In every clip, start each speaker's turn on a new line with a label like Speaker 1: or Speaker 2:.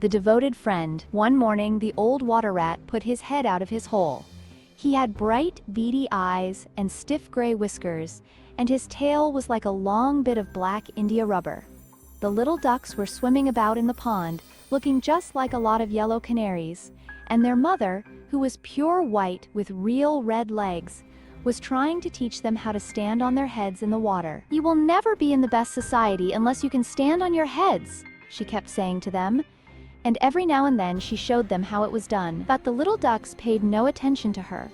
Speaker 1: The devoted friend. One morning, the old water rat put his head out of his hole. He had bright, beady eyes and stiff gray whiskers, and his tail was like a long bit of black India rubber. The little ducks were swimming about in the pond, looking just like a lot of yellow canaries, and their mother, who was pure white with real red legs, was trying to teach them how to stand on their heads in the water. "You will never be in the best society unless you can stand on your heads," she kept saying to them, and every now and then she showed them how it was done. But the little ducks paid no attention to her.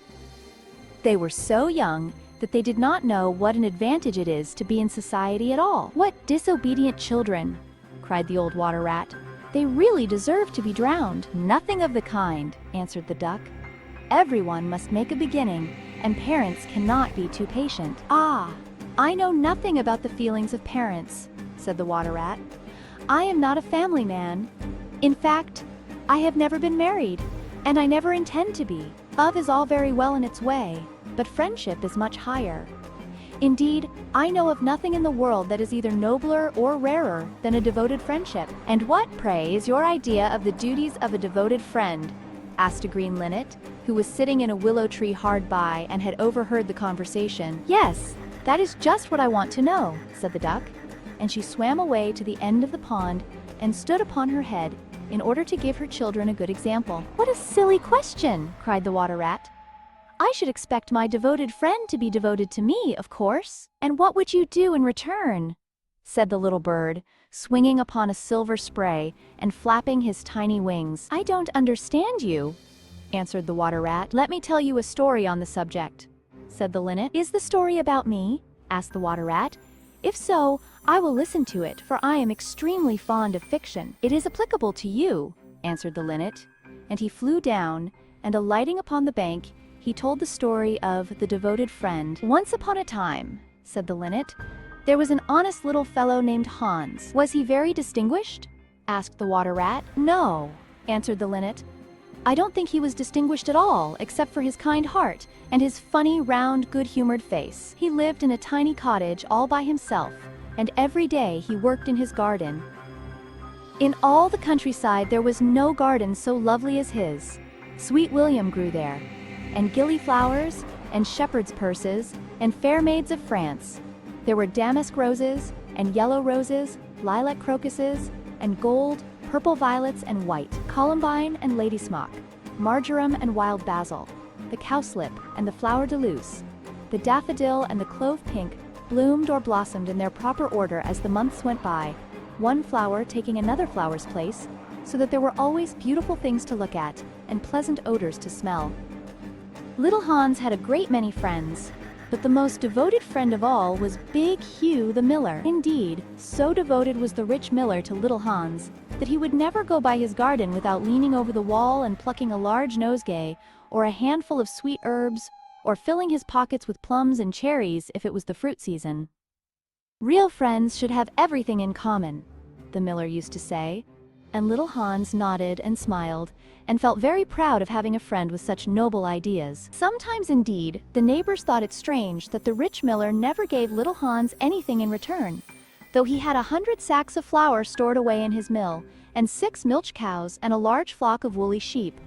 Speaker 1: They were so young that they did not know what an advantage it is to be in society at all. "What disobedient children!" cried the old water rat. "They really deserve to be drowned." "Nothing of the kind," answered the duck. "Everyone must make a beginning, and parents cannot be too patient." "Ah, I know nothing about the feelings of parents," said the water rat. "I am not a family man. In fact, I have never been married, and I never intend to be. Love is all very well in its way, but friendship is much higher. Indeed, I know of nothing in the world that is either nobler or rarer than a devoted friendship." "And what, pray, is your idea of the duties of a devoted friend?" asked a green linnet, who was sitting in a willow tree hard by and had overheard the conversation. "Yes, that is just what I want to know," said the duck, and she swam away to the end of the pond and stood upon her head in order to give her children a good example. "What a silly question!" cried the water rat. "I should expect my devoted friend to be devoted to me, of course. And what would you do in return?" said the little bird, swinging upon a silver spray and flapping his tiny wings. "I don't understand you," answered the water rat. "Let me tell you a story on the subject," said the linnet. "Is the story about me?" asked the water rat. "If so, I will listen to it, for I am extremely fond of fiction." "It is applicable to you," answered the linnet, and he flew down, and alighting upon the bank, he told the story of the devoted friend. "Once upon a time," said the linnet, "there was an honest little fellow named Hans." "Was he very distinguished?" asked the water rat. "No," answered the linnet. "I don't think he was distinguished at all, except for his kind heart and his funny, round, good-humored face. He lived in a tiny cottage all by himself, and every day he worked in his garden. In all the countryside there was no garden so lovely as his. Sweet William grew there, and gillyflowers, and shepherd's purses, and fair maids of France. There were damask roses, and yellow roses, lilac crocuses, and gold, purple violets and white, columbine and ladysmock, marjoram and wild basil, the cowslip and the flower de luce, the daffodil and the clove pink bloomed or blossomed in their proper order as the months went by, one flower taking another flower's place, so that there were always beautiful things to look at and pleasant odors to smell. Little Hans had a great many friends, but the most devoted friend of all was Big Hugh the miller. Indeed, so devoted was the rich miller to little Hans that he would never go by his garden without leaning over the wall and plucking a large nosegay, or a handful of sweet herbs, or filling his pockets with plums and cherries if it was the fruit season. "Real friends should have everything in common," the miller used to say, and little Hans nodded and smiled, and felt very proud of having a friend with such noble ideas. Sometimes, indeed, the neighbors thought it strange that the rich miller never gave little Hans anything in return, though he had 100 sacks of flour stored away in his mill, and 6 milch cows and a large flock of woolly sheep.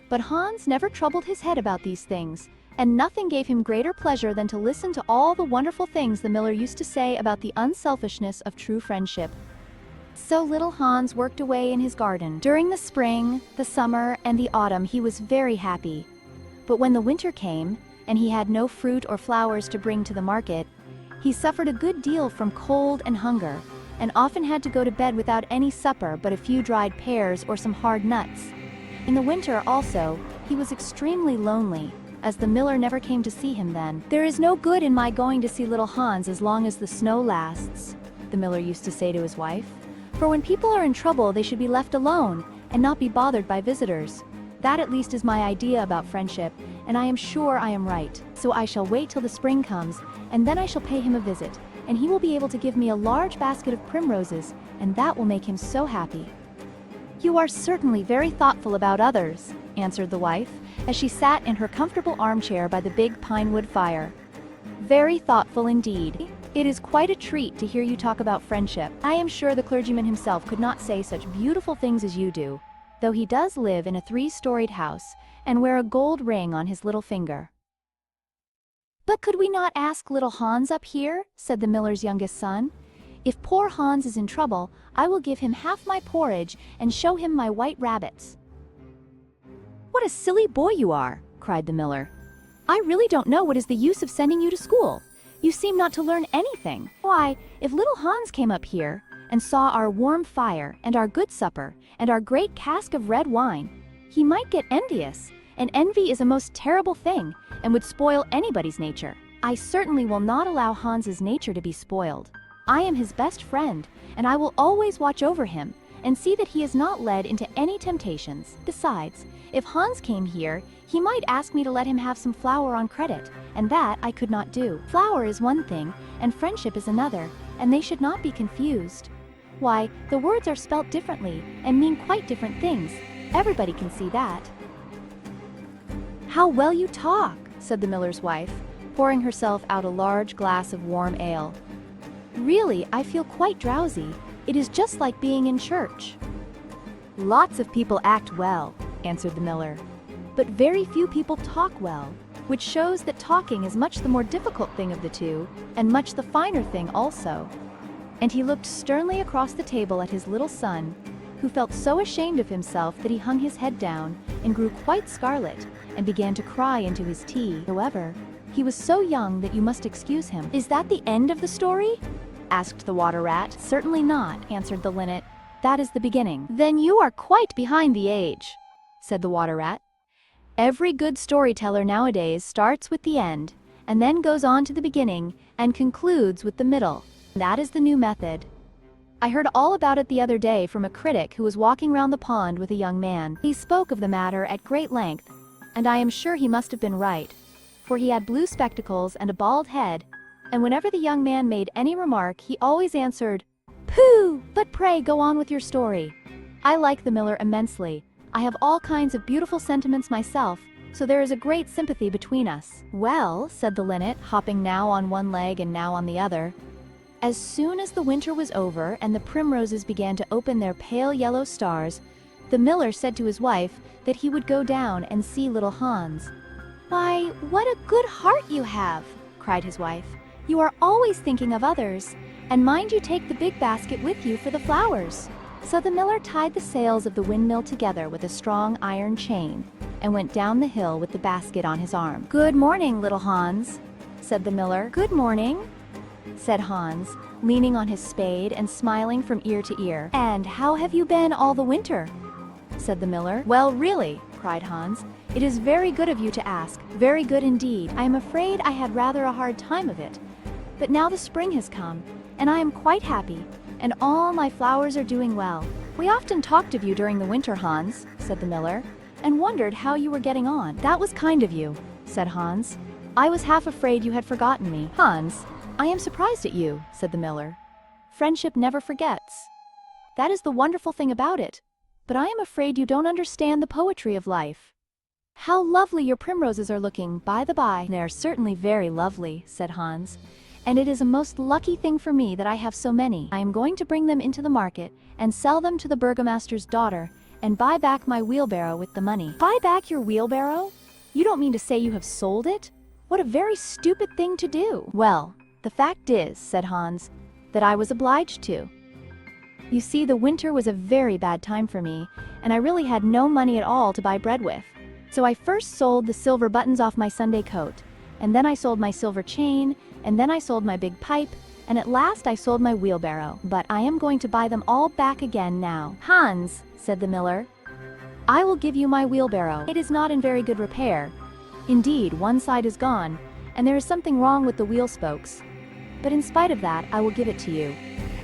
Speaker 1: But Hans never troubled his head about these things, and nothing gave him greater pleasure than to listen to all the wonderful things the miller used to say about the unselfishness of true friendship. So little Hans worked away in his garden. During the spring, the summer, and the autumn he was very happy. But when the winter came, and he had no fruit or flowers to bring to the market, he suffered a good deal from cold and hunger, and often had to go to bed without any supper but a few dried pears or some hard nuts. In the winter also, he was extremely lonely, as the miller never came to see him then. "There is no good in my going to see little Hans as long as the snow lasts," the miller used to say to his wife. "For when people are in trouble they should be left alone, and not be bothered by visitors. That at least is my idea about friendship, and I am sure I am right. So I shall wait till the spring comes, and then I shall pay him a visit, and he will be able to give me a large basket of primroses, and that will make him so happy." "You are certainly very thoughtful about others," answered the wife, as she sat in her comfortable armchair by the big pine wood fire. "Very thoughtful indeed. It is quite a treat to hear you talk about friendship. I am sure the clergyman himself could not say such beautiful things as you do. though he does live in a 3-storied house and wear a gold ring on his little finger. "But could we not ask little Hans up here?" said the miller's youngest son. "If poor Hans is in trouble, I will give him half my porridge and show him my white rabbits." "What a silly boy you are," cried the miller. "I really don't know what is the use of sending you to school. You seem not to learn anything. Why, if little Hans came up here and saw our warm fire and our good supper and our great cask of red wine, he might get envious, and envy is a most terrible thing and would spoil anybody's nature. I certainly will not allow Hans's nature to be spoiled. I am his best friend, and I will always watch over him and see that he is not led into any temptations. Besides, if Hans came here, he might ask me to let him have some flour on credit, and that I could not do. Flour is one thing, and friendship is another, and they should not be confused. Why, the words are spelt differently and mean quite different things. Everybody can see that." "How well you talk," said the miller's wife, pouring herself out a large glass of warm ale. "Really, I feel quite drowsy. It is just like being in church." "Lots of people act well," answered the miller, "but very few people talk well, which shows that talking is much the more difficult thing of the two, and much the finer thing also." And he looked sternly across the table at his little son, who felt so ashamed of himself that he hung his head down and grew quite scarlet and began to cry into his tea. However, he was so young that you must excuse him. "Is that the end of the story?" asked the water rat. "Certainly not," answered the linnet. "That is the beginning." "Then you are quite behind the age," said the water rat. "Every good storyteller nowadays starts with the end, and then goes on to the beginning, and concludes with the middle. That is the new method. I heard all about it the other day from a critic who was walking round the pond with a young man. He spoke of the matter at great length, and I am sure he must have been right, for he had blue spectacles and a bald head, and whenever the young man made any remark he always answered, 'Pooh! But pray go on with your story.' I like the miller immensely. I have all kinds of beautiful sentiments myself, so there is a great sympathy between us." "Well," said the linnet, hopping now on one leg and now on the other, "as soon as the winter was over and the primroses began to open their pale yellow stars, the miller said to his wife that he would go down and see little Hans." "Why, what a good heart you have!" cried his wife. "You are always thinking of others, and mind you take the big basket with you for the flowers." So the miller tied the sails of the windmill together with a strong iron chain, and went down the hill with the basket on his arm. "Good morning, little Hans," said the miller. "Good morning," said Hans, leaning on his spade and smiling from ear to ear. "And how have you been all the winter?" said the miller. "Well, really," cried Hans, "it is very good of you to ask, very good indeed. I am afraid I had rather a hard time of it. But now the spring has come, and I am quite happy, and all my flowers are doing well." "We often talked of you during the winter, Hans," said the miller, "and wondered how you were getting on." "That was kind of you," said Hans. "I was half afraid you had forgotten me." "Hans, I am surprised at you," said the miller. "Friendship never forgets. That is the wonderful thing about it. But I am afraid you don't understand the poetry of life. How lovely your primroses are looking, by the by." "They are certainly very lovely," said Hans. "And it is a most lucky thing for me that I have so many. I am going to bring them into the market and sell them to the burgomaster's daughter and buy back my wheelbarrow with the money." "Buy back your wheelbarrow? You don't mean to say you have sold it? What a very stupid thing to do." "Well, the fact is," said Hans, "that I was obliged to. You see, the winter was a very bad time for me, and I really had no money at all to buy bread with. So I first sold the silver buttons off my Sunday coat, and then I sold my silver chain, and then I sold my big pipe, and at last I sold my wheelbarrow. But I am going to buy them all back again now." "Hans," said the miller, "I will give you my wheelbarrow. It is not in very good repair. Indeed, one side is gone, and there is something wrong with the wheel spokes. But in spite of that, I will give it to you.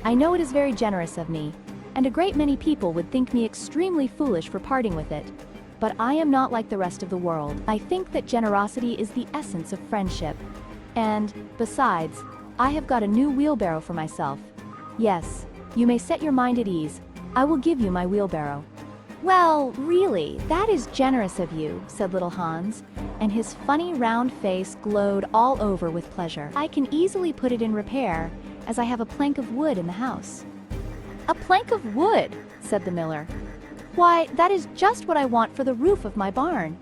Speaker 1: I know it is very generous of me, and a great many people would think me extremely foolish for parting with it. But I am not like the rest of the world. I think that generosity is the essence of friendship. And, besides, I have got a new wheelbarrow for myself. Yes, you may set your mind at ease. I will give you my wheelbarrow." "Well, really, that is generous of you," said little Hans, and his funny round face glowed all over with pleasure. "I can easily put it in repair, as I have a plank of wood in the house." "A plank of wood," said the miller. Why, that is just what I want for the roof of my barn.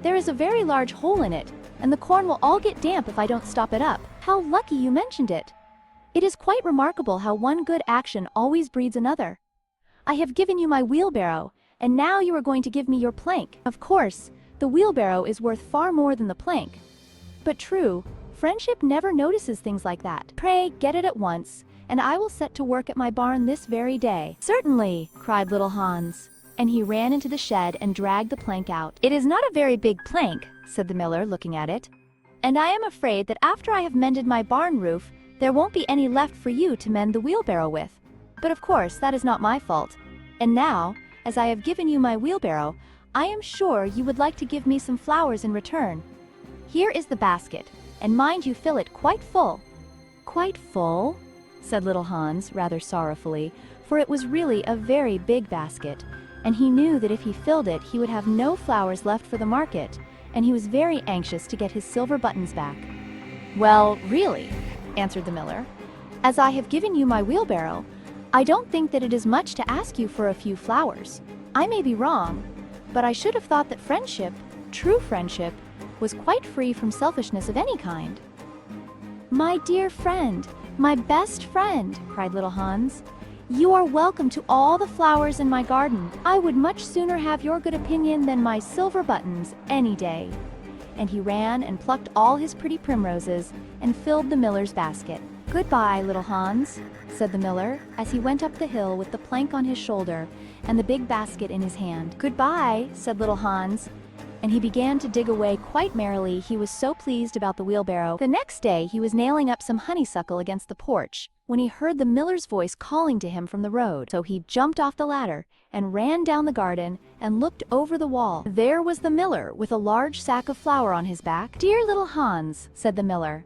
Speaker 1: There is a very large hole in it, and the corn will all get damp if I don't stop it up. How lucky you mentioned it. It is quite remarkable how one good action always breeds another. I have given you my wheelbarrow, and now you are going to give me your plank. Of course, the wheelbarrow is worth far more than the plank. But true, friendship never notices things like that. Pray, get it at once, and I will set to work at my barn this very day. Certainly, cried little Hans, and he ran into the shed and dragged the plank out. It is not a very big plank, said the miller, looking at it, and I am afraid that after I have mended my barn roof, there won't be any left for you to mend the wheelbarrow with. But of course, that is not my fault. And now, as I have given you my wheelbarrow, I am sure you would like to give me some flowers in return. Here is the basket, and mind you fill it quite full. Quite full? Said little Hans, rather sorrowfully, for it was really a very big basket, and he knew that if he filled it, he would have no flowers left for the market, and he was very anxious to get his silver buttons back. Well, really, answered the miller, as I have given you my wheelbarrow, I don't think that it is much to ask you for a few flowers. I may be wrong, but I should have thought that friendship, true friendship, was quite free from selfishness of any kind. My dear friend, my best friend, cried little Hans, you are welcome to all the flowers in my garden. I would much sooner have your good opinion than my silver buttons any day. And he ran and plucked all his pretty primroses and filled the miller's basket. Goodbye, little Hans, said the miller, as he went up the hill with the plank on his shoulder and the big basket in his hand. Goodbye, said little Hans, and he began to dig away quite merrily. He was so pleased about the wheelbarrow. The next day he was nailing up some honeysuckle against the porch when he heard the miller's voice calling to him from the road. So he jumped off the ladder and ran down the garden and looked over the wall. There was the miller with a large sack of flour on his back. Dear little Hans, said the miller,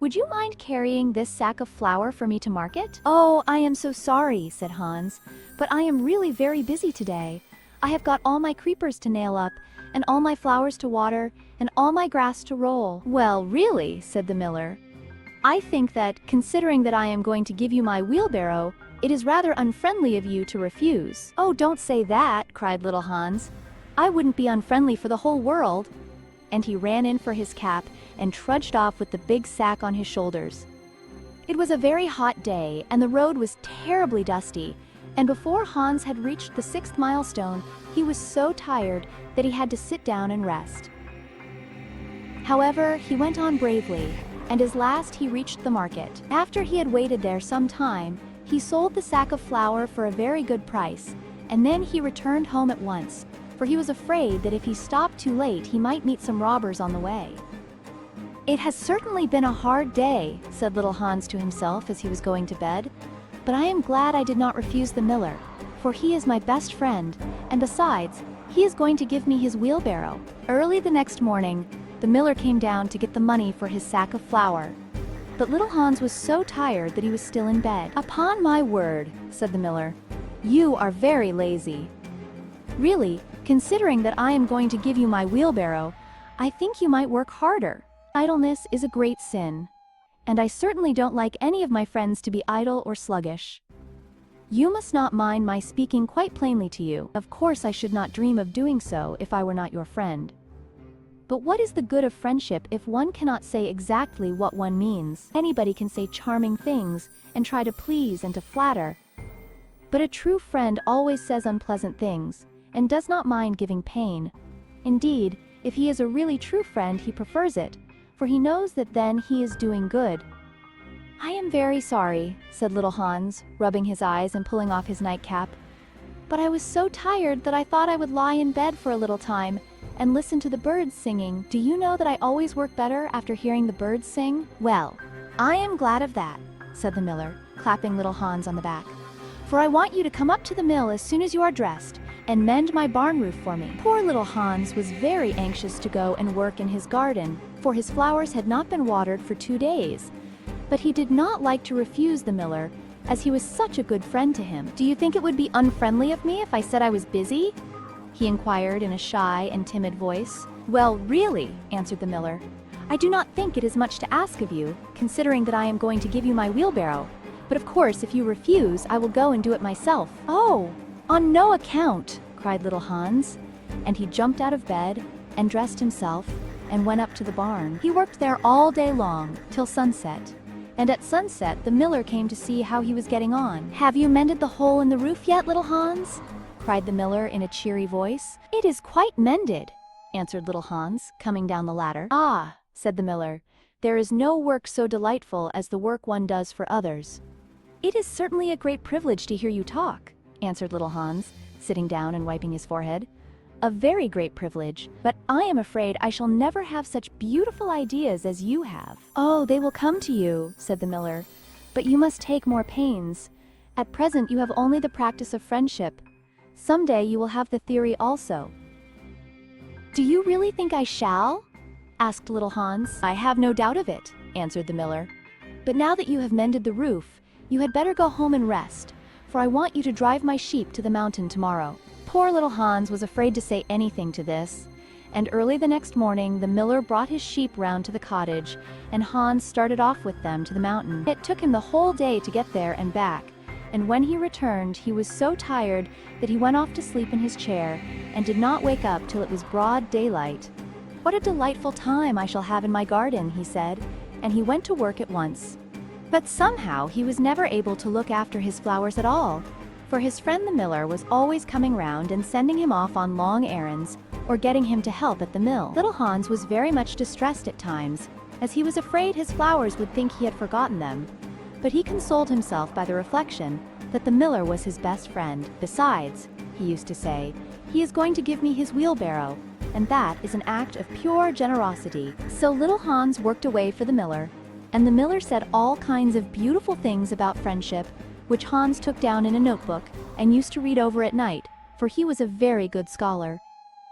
Speaker 1: would you mind carrying this sack of flour for me to market? Oh, I am so sorry, said Hans, but I am really very busy today. I have got all my creepers to nail up, and all my flowers to water, and all my grass to roll. Well, really, said the miller, I think that, considering that I am going to give you my wheelbarrow, it is rather unfriendly of you to refuse. Oh, don't say that, cried little Hans. I wouldn't be unfriendly for the whole world. And he ran in for his cap and trudged off with the big sack on his shoulders. It was a very hot day, and the road was terribly dusty, and before Hans had reached the 6th milestone, he was so tired that he had to sit down and rest. However, he went on bravely, and at last he reached the market. After he had waited there some time, he sold the sack of flour for a very good price, and then he returned home at once, for he was afraid that if he stopped too late he might meet some robbers on the way. It has certainly been a hard day, said little Hans to himself as he was going to bed, but I am glad I did not refuse the miller, for he is my best friend, and besides, he is going to give me his wheelbarrow. Early the next morning, the miller came down to get the money for his sack of flour. But little Hans was so tired that he was still in bed. Upon my word, said the miller, you are very lazy. Really, considering that I am going to give you my wheelbarrow, I think you might work harder. Idleness is a great sin, and I certainly don't like any of my friends to be idle or sluggish. You must not mind my speaking quite plainly to you. Of course I should not dream of doing so if I were not your friend. But what is the good of friendship if one cannot say exactly what one means? Anybody can say charming things and try to please and to flatter. But a true friend always says unpleasant things and does not mind giving pain. Indeed, if he is a really true friend, he prefers it, for he knows that then he is doing good. I am very sorry, said little Hans, rubbing his eyes and pulling off his nightcap. But I was so tired that I thought I would lie in bed for a little time and listen to the birds singing. Do you know that I always work better after hearing the birds sing? Well, I am glad of that, said the miller, clapping little Hans on the back. For I want you to come up to the mill as soon as you are dressed and mend my barn roof for me. Poor little Hans was very anxious to go and work in his garden, for his flowers had not been watered for 2 days. But he did not like to refuse the miller, as he was such a good friend to him. Do you think it would be unfriendly of me if I said I was busy? He inquired in a shy and timid voice. Well, really, answered the miller, I do not think it is much to ask of you, considering that I am going to give you my wheelbarrow. But of course, if you refuse, I will go and do it myself. Oh, on no account, cried little Hans, and he jumped out of bed and dressed himself and went up to the barn. He worked there all day long, till sunset. And at sunset, the miller came to see how he was getting on. "Have you mended the hole in the roof yet, little Hans?" cried the miller in a cheery voice. "It is quite mended," answered little Hans, coming down the ladder. "Ah," said the miller, "there is no work so delightful as the work one does for others." "It is certainly a great privilege to hear you talk," answered little Hans, sitting down and wiping his forehead. "A very great privilege, but I am afraid I shall never have such beautiful ideas as you have." "Oh, they will come to you," said the miller, "but you must take more pains. At present you have only the practice of friendship. Someday you will have the theory also." "Do you really think I shall?" asked little Hans. "I have no doubt of it," answered the miller. "But now that you have mended the roof, you had better go home and rest, for I want you to drive my sheep to the mountain tomorrow." Poor little Hans was afraid to say anything to this, and early the next morning the miller brought his sheep round to the cottage, and Hans started off with them to the mountain. It took him the whole day to get there and back, and when he returned he was so tired that he went off to sleep in his chair and did not wake up till it was broad daylight. "What a delightful time I shall have in my garden," he said, and he went to work at once. But somehow he was never able to look after his flowers at all, for his friend the miller was always coming round and sending him off on long errands or getting him to help at the mill. Little Hans was very much distressed at times, as he was afraid his flowers would think he had forgotten them, but he consoled himself by the reflection that the miller was his best friend. "Besides," he used to say, "he is going to give me his wheelbarrow, and that is an act of pure generosity." So little Hans worked away for the miller, and the miller said all kinds of beautiful things about friendship, which Hans took down in a notebook and used to read over at night, for he was a very good scholar.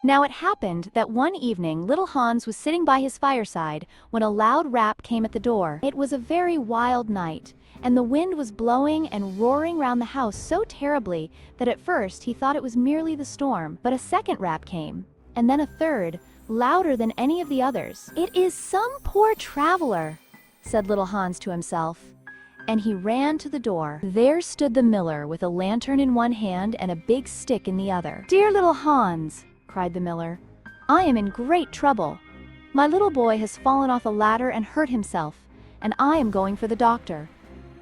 Speaker 1: Now it happened that one evening little Hans was sitting by his fireside when a loud rap came at the door. It was a very wild night, and the wind was blowing and roaring round the house so terribly that at first he thought it was merely the storm. But a second rap came, and then a third, louder than any of the others. "It is some poor traveler," said little Hans to himself, and he ran to the door. There stood the miller with a lantern in one hand and a big stick in the other. "Dear little Hans," cried the miller, "I am in great trouble. My little boy has fallen off a ladder and hurt himself, and I am going for the doctor.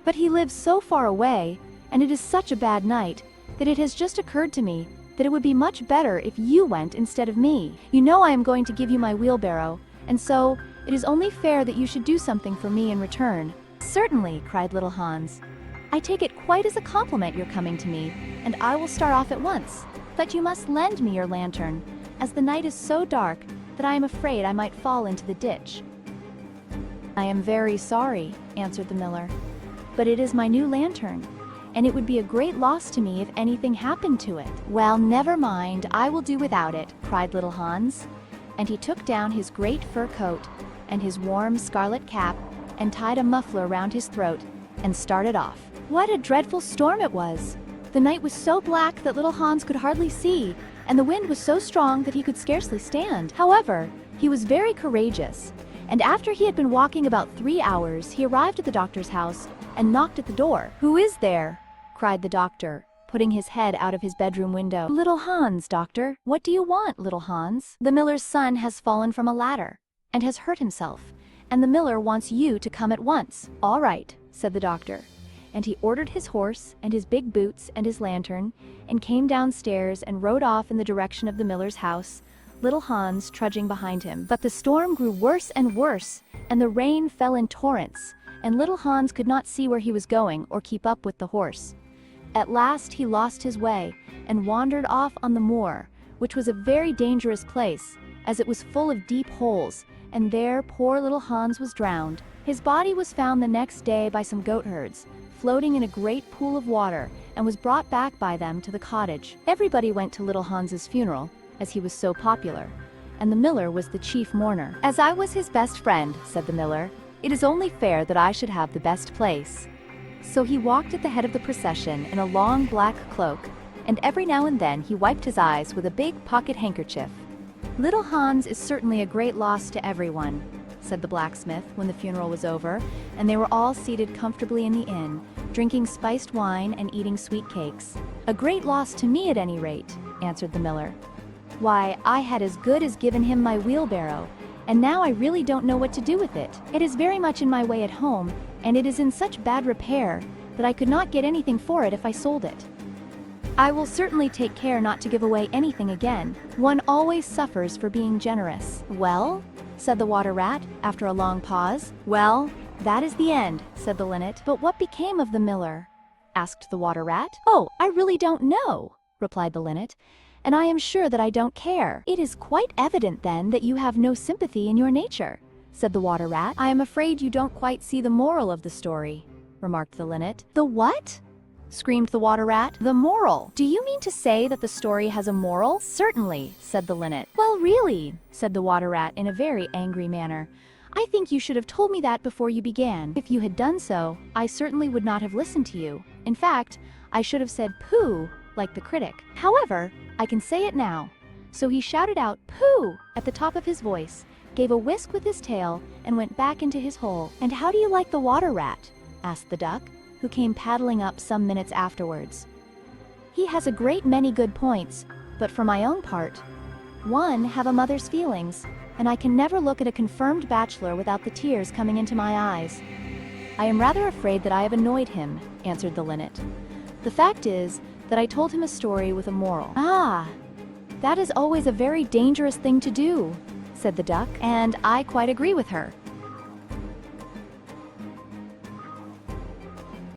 Speaker 1: But he lives so far away, and it is such a bad night, that it has just occurred to me that it would be much better if you went instead of me. You know I am going to give you my wheelbarrow, and so it is only fair that you should do something for me in return." "Certainly," cried little Hans. "I take it quite as a compliment your coming to me, and I will start off at once. But you must lend me your lantern, as the night is so dark that I am afraid I might fall into the ditch." "I am very sorry," answered the miller, "but it is my new lantern, and it would be a great loss to me if anything happened to it." "Well, never mind, I will do without it," cried little Hans, and he took down his great fur coat and his warm scarlet cap and tied a muffler round his throat and started off. What a dreadful storm it was! The night was so black that little Hans could hardly see, and the wind was so strong that he could scarcely stand. However, he was very courageous, and after he had been walking about 3 hours, he arrived at the doctor's house and knocked at the door. "Who is there?" cried the doctor, putting his head out of his bedroom window. "Little Hans, doctor." "What do you want, little Hans?" "The miller's son has fallen from a ladder and has hurt himself, and the miller wants you to come at once." "All right," said the doctor, and he ordered his horse and his big boots and his lantern, and came downstairs and rode off in the direction of the miller's house, little Hans trudging behind him. But the storm grew worse and worse, and the rain fell in torrents, and little Hans could not see where he was going or keep up with the horse. At last he lost his way and wandered off on the moor, which was a very dangerous place, as it was full of deep holes, and there poor little Hans was drowned. His body was found the next day by some goatherds, floating in a great pool of water, and was brought back by them to the cottage. Everybody went to little Hans's funeral, as he was so popular, and the miller was the chief mourner. "As I was his best friend," said the miller, "it is only fair that I should have the best place." So he walked at the head of the procession in a long black cloak, and every now and then he wiped his eyes with a big pocket handkerchief. "Little Hans is certainly a great loss to everyone," said the blacksmith when the funeral was over, and they were all seated comfortably in the inn, drinking spiced wine and eating sweet cakes. "A great loss to me at any rate. answered the miller. "Why, I had as good as given him my wheelbarrow, and now I really don't know what to do with it. It is very much in my way at home, and it is in such bad repair that I could not get anything for it if I sold it. I will certainly take care not to give away anything again. One always suffers for being generous." "Well?" said the water rat, after a long pause. "Well, that is the end," said the linnet. "But what became of the miller?" asked the water rat. "Oh, I really don't know," replied the linnet, "and I am sure that I don't care." "It is quite evident then that you have no sympathy in your nature," said the water rat. "I am afraid you don't quite see the moral of the story," remarked the linnet. "The what?" screamed the water rat. "The moral. Do you mean to say that the story has a moral?" "Certainly," said the linnet. "Well, really," said the water rat in a very angry manner, "I think you should have told me that before you began. If you had done so, I certainly would not have listened to you. In fact, I should have said pooh, like the critic. However, I can say it now." So he shouted out pooh at the top of his voice, gave a whisk with his tail, and went back into his hole. "And how do you like the water rat?" asked the duck, who came paddling up some minutes afterwards. "He has a great many good points, but for my own part, one, have a mother's feelings, and I can never look at a confirmed bachelor without the tears coming into my eyes. I am rather afraid that I have annoyed him," answered the linnet. "The fact is that I told him a story with a moral." "Ah, that is always a very dangerous thing to do," said the duck, "and I quite agree with her,"